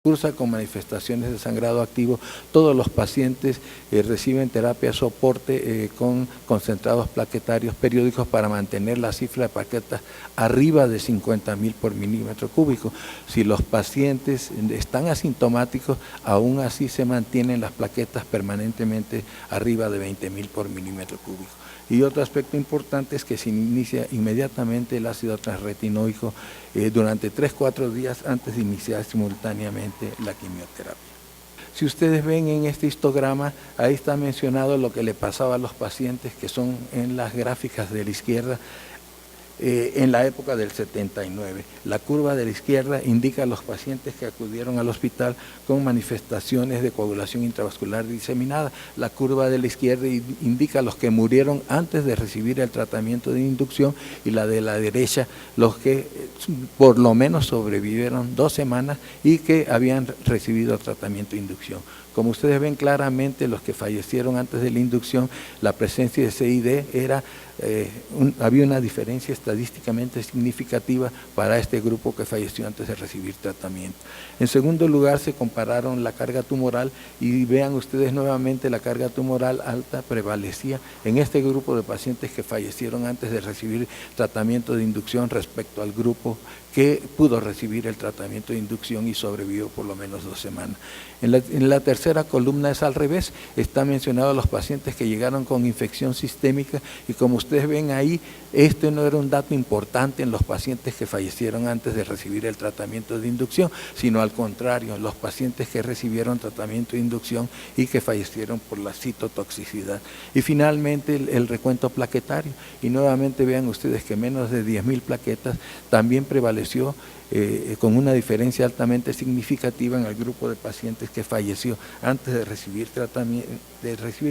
cursa con manifestaciones de sangrado activo. Todos los pacientes reciben terapia soporte con concentrados plaquetarios periódicos para mantener la cifra de plaquetas arriba de 50.000 por milímetro cúbico. Si los pacientes están asintomáticos, aún así se mantienen las plaquetas permanentemente arriba de 20.000 por milímetro cúbico. Y otro aspecto importante es que se inicia inmediatamente el ácido transretinoico durante 3-4 días antes de iniciar simultáneamente la quimioterapia. Si ustedes ven en este histograma, ahí está mencionado lo que le pasaba a los pacientes que son en las gráficas de la izquierda, en la época del 79. La curva de la izquierda indica a los pacientes que acudieron al hospital con manifestaciones de coagulación intravascular diseminada. La curva de la izquierda indica a los que murieron antes de recibir el tratamiento de inducción, y la de la derecha los que por lo menos sobrevivieron 2 semanas y que habían recibido tratamiento de inducción. Como ustedes ven claramente, los que fallecieron antes de la inducción, la presencia de CID era, había una diferencia estadísticamente significativa para este grupo que falleció antes de recibir tratamiento. En segundo lugar, se compararon la carga tumoral y vean ustedes nuevamente la carga tumoral alta prevalecía en este grupo de pacientes que fallecieron antes de recibir tratamiento de inducción respecto al grupo que pudo recibir el tratamiento de inducción y sobrevivió por lo menos 2 semanas. En la tercera columna es al revés, está mencionado los pacientes que llegaron con infección sistémica, y como ustedes ven ahí, este no era un dato importante en los pacientes que fallecieron antes de recibir el tratamiento de inducción, sino al contrario, los pacientes que recibieron tratamiento de inducción y que fallecieron por la citotoxicidad. Y finalmente el recuento plaquetario, y nuevamente vean ustedes que menos de 10.000 plaquetas también prevaleció con una diferencia altamente significativa en el grupo de pacientes que falleció antes de recibir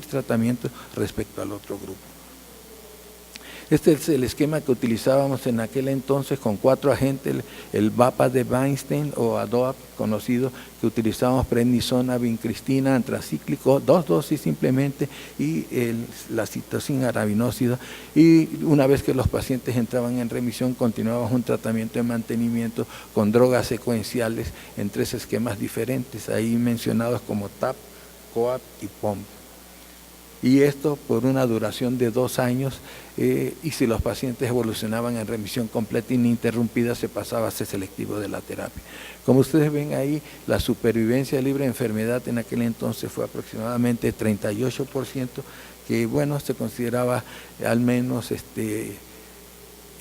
tratamiento respecto al otro grupo. Este es el esquema que utilizábamos en aquel entonces con 4 agentes, el VAPA de Weinstein o ADOAP conocido, que utilizábamos prednisona, vincristina, antracíclico, 2 dosis simplemente, y la citosina arabinósida. Y una vez que los pacientes entraban en remisión, continuábamos un tratamiento de mantenimiento con drogas secuenciales en 3 esquemas diferentes, ahí mencionados como TAP, COAP y POMP. Y esto por una duración de 2 años, y si los pacientes evolucionaban en remisión completa e ininterrumpida, se pasaba a ser selectivo de la terapia. Como ustedes ven ahí, la supervivencia libre de enfermedad en aquel entonces fue aproximadamente 38%, que bueno, se consideraba al menos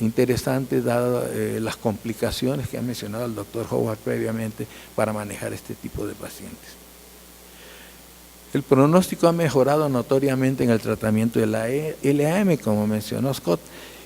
interesante, dado las complicaciones que ha mencionado el doctor Howard previamente para manejar este tipo de pacientes. El pronóstico ha mejorado notoriamente en el tratamiento de la LAM, como mencionó Scott,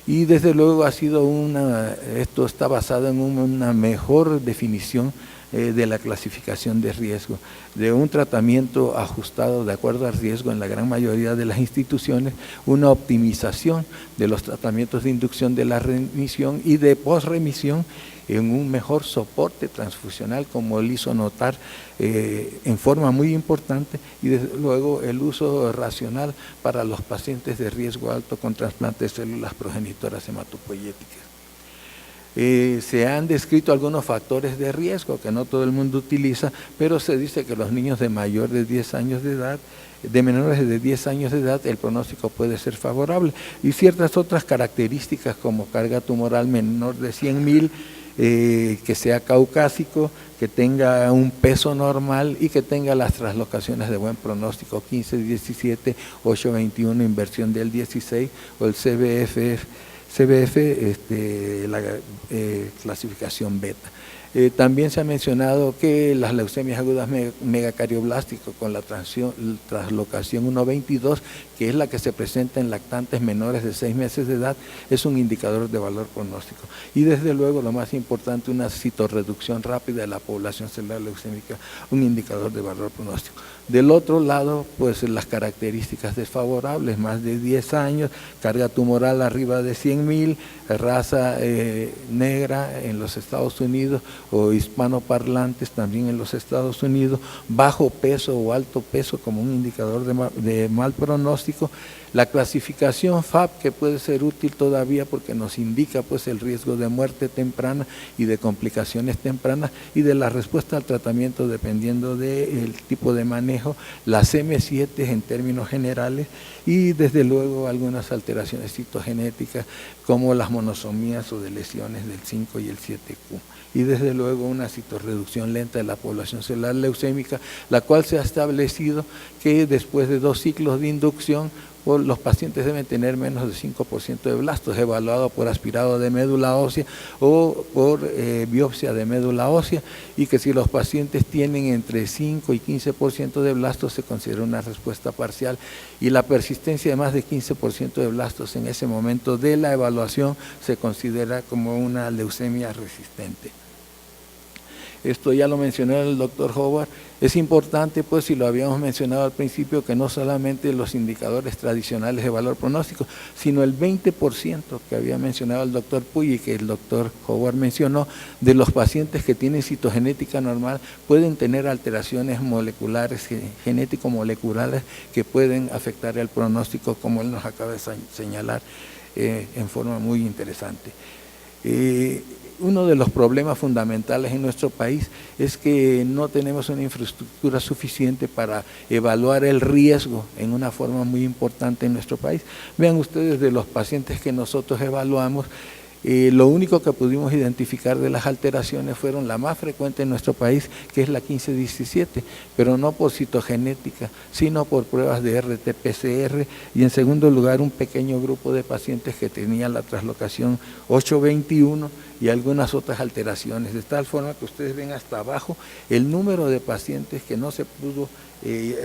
y desde luego esto está basado en una mejor definición de la clasificación de riesgo, de un tratamiento ajustado de acuerdo al riesgo en la gran mayoría de las instituciones, una optimización de los tratamientos de inducción de la remisión y de posremisión, en un mejor soporte transfusional, como él hizo notar en forma muy importante, y desde luego el uso racional para los pacientes de riesgo alto con trasplante de células progenitoras hematopoyéticas. Se han descrito algunos factores de riesgo que no todo el mundo utiliza, pero se dice que los niños de menores de 10 años de edad, el pronóstico puede ser favorable, y ciertas otras características como carga tumoral menor de 100.000, que sea caucásico, que tenga un peso normal y que tenga las translocaciones de buen pronóstico 15-17, 8-21, inversión del 16, o el CBF, la clasificación beta. También se ha mencionado que las leucemias agudas megacarioblástico con la translocación 1.22, que es la que se presenta en lactantes menores de 6 meses de edad, es un indicador de valor pronóstico. Y desde luego, lo más importante, una citorreducción rápida de la población celular leucémica, un indicador de valor pronóstico. Del otro lado, pues las características desfavorables, más de 10 años, carga tumoral arriba de 100.000, raza negra en los Estados Unidos o hispanoparlantes también en los Estados Unidos, bajo peso o alto peso como un indicador de mal pronóstico, La clasificación FAB, que puede ser útil todavía porque nos indica pues el riesgo de muerte temprana y de complicaciones tempranas y de la respuesta al tratamiento dependiendo del tipo de manejo, las M7 en términos generales y desde luego algunas alteraciones citogenéticas como las monosomías o de lesiones del 5 y el 7Q. Y desde luego una citorreducción lenta de la población celular leucémica, la cual se ha establecido que después de 2 ciclos de inducción, los pacientes deben tener menos de 5% de blastos, evaluado por aspirado de médula ósea o por biopsia de médula ósea, y que si los pacientes tienen entre 5 y 15% de blastos se considera una respuesta parcial, y la persistencia de más de 15% de blastos en ese momento de la evaluación se considera como una leucemia resistente. Esto ya lo mencionó el doctor Howard. Es importante, pues, si lo habíamos mencionado al principio, que no solamente los indicadores tradicionales de valor pronóstico, sino el 20% que había mencionado el doctor Puy y que el doctor Howard mencionó, de los pacientes que tienen citogenética normal pueden tener alteraciones moleculares, genético-moleculares, que pueden afectar el pronóstico, como él nos acaba de señalar en forma muy interesante. Uno de los problemas fundamentales en nuestro país es que no tenemos una infraestructura suficiente para evaluar el riesgo en una forma muy importante en nuestro país. Vean ustedes, de los pacientes que nosotros evaluamos, lo único que pudimos identificar de las alteraciones fueron la más frecuente en nuestro país, que es la 1517, pero no por citogenética, sino por pruebas de RT-PCR, y en segundo lugar un pequeño grupo de pacientes que tenían la translocación 821 y algunas otras alteraciones, de tal forma que ustedes ven hasta abajo el número de pacientes que no se pudo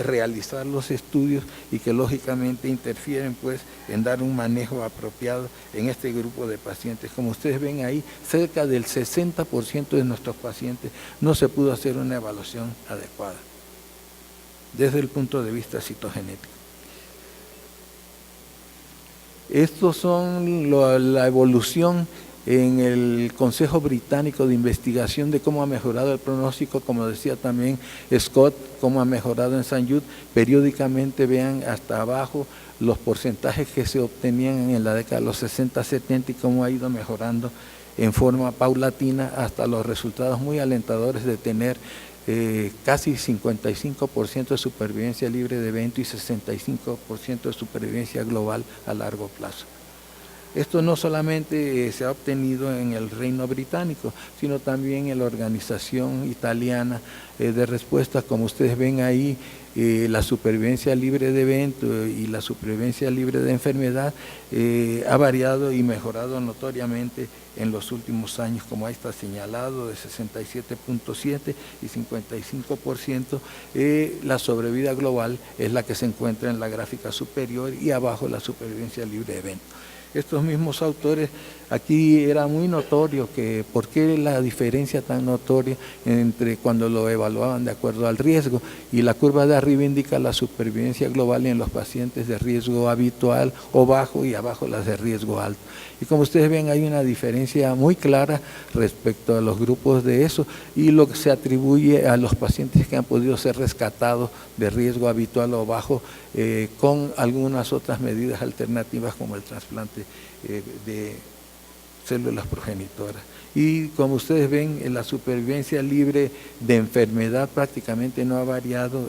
realizar los estudios y que lógicamente interfieren pues en dar un manejo apropiado en este grupo de pacientes. Como ustedes ven ahí, cerca del 60% de nuestros pacientes no se pudo hacer una evaluación adecuada desde el punto de vista citogenético. Estos son la evolución en el Consejo Británico de Investigación de cómo ha mejorado el pronóstico, como decía también Scott, cómo ha mejorado en St. Jude. Periódicamente vean hasta abajo los porcentajes que se obtenían en la década de los 60-70 y cómo ha ido mejorando en forma paulatina hasta los resultados muy alentadores de tener casi 55% de supervivencia libre de evento y 65% de supervivencia global a largo plazo. Esto no solamente se ha obtenido en el Reino Británico, sino también en la Organización Italiana de Respuesta. Como ustedes ven ahí, la supervivencia libre de evento y la supervivencia libre de enfermedad ha variado y mejorado notoriamente en los últimos años, como ahí está señalado, de 67.7 y 55%. La sobrevida global es la que se encuentra en la gráfica superior y abajo la supervivencia libre de evento. Estos mismos autores, aquí era muy notorio que por qué la diferencia tan notoria entre cuando lo evaluaban de acuerdo al riesgo, y la curva de arriba indica la supervivencia global en los pacientes de riesgo habitual o bajo y abajo las de riesgo alto. Y como ustedes ven, hay una diferencia muy clara respecto a los grupos de eso, y lo que se atribuye a los pacientes que han podido ser rescatados de riesgo habitual o bajo con algunas otras medidas alternativas como el trasplante de células progenitoras. Y como ustedes ven, la supervivencia libre de enfermedad prácticamente no ha variado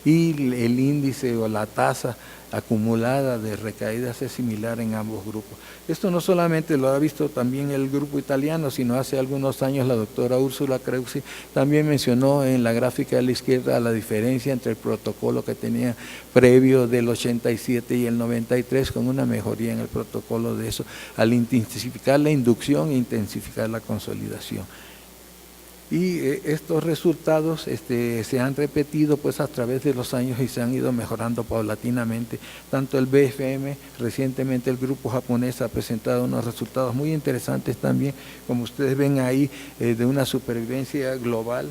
y el índice o la tasa acumulada de recaídas es similar en ambos grupos. Esto no solamente lo ha visto también el grupo italiano, sino hace algunos años la doctora Úrsula Kreutzig también mencionó en la gráfica de la izquierda la diferencia entre el protocolo que tenía previo del 87 y el 93, con una mejoría en el protocolo de eso, al intensificar la inducción e intensificar la consolidación. Y estos resultados se han repetido pues a través de los años y se han ido mejorando paulatinamente. Tanto el BFM, recientemente el grupo japonés ha presentado unos resultados muy interesantes también, como ustedes ven ahí, de una supervivencia global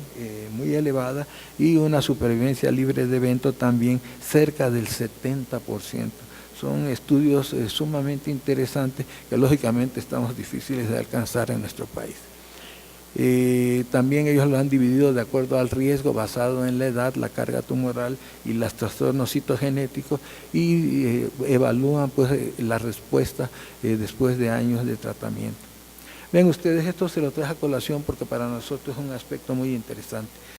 muy elevada y una supervivencia libre de evento también cerca del 70%. Son estudios sumamente interesantes que lógicamente estamos difíciles de alcanzar en nuestro país. También ellos lo han dividido de acuerdo al riesgo basado en la edad, la carga tumoral y los trastornos citogenéticos y evalúan pues, la respuesta después de años de tratamiento. Ven ustedes, esto se lo traje a colación porque para nosotros es un aspecto muy interesante.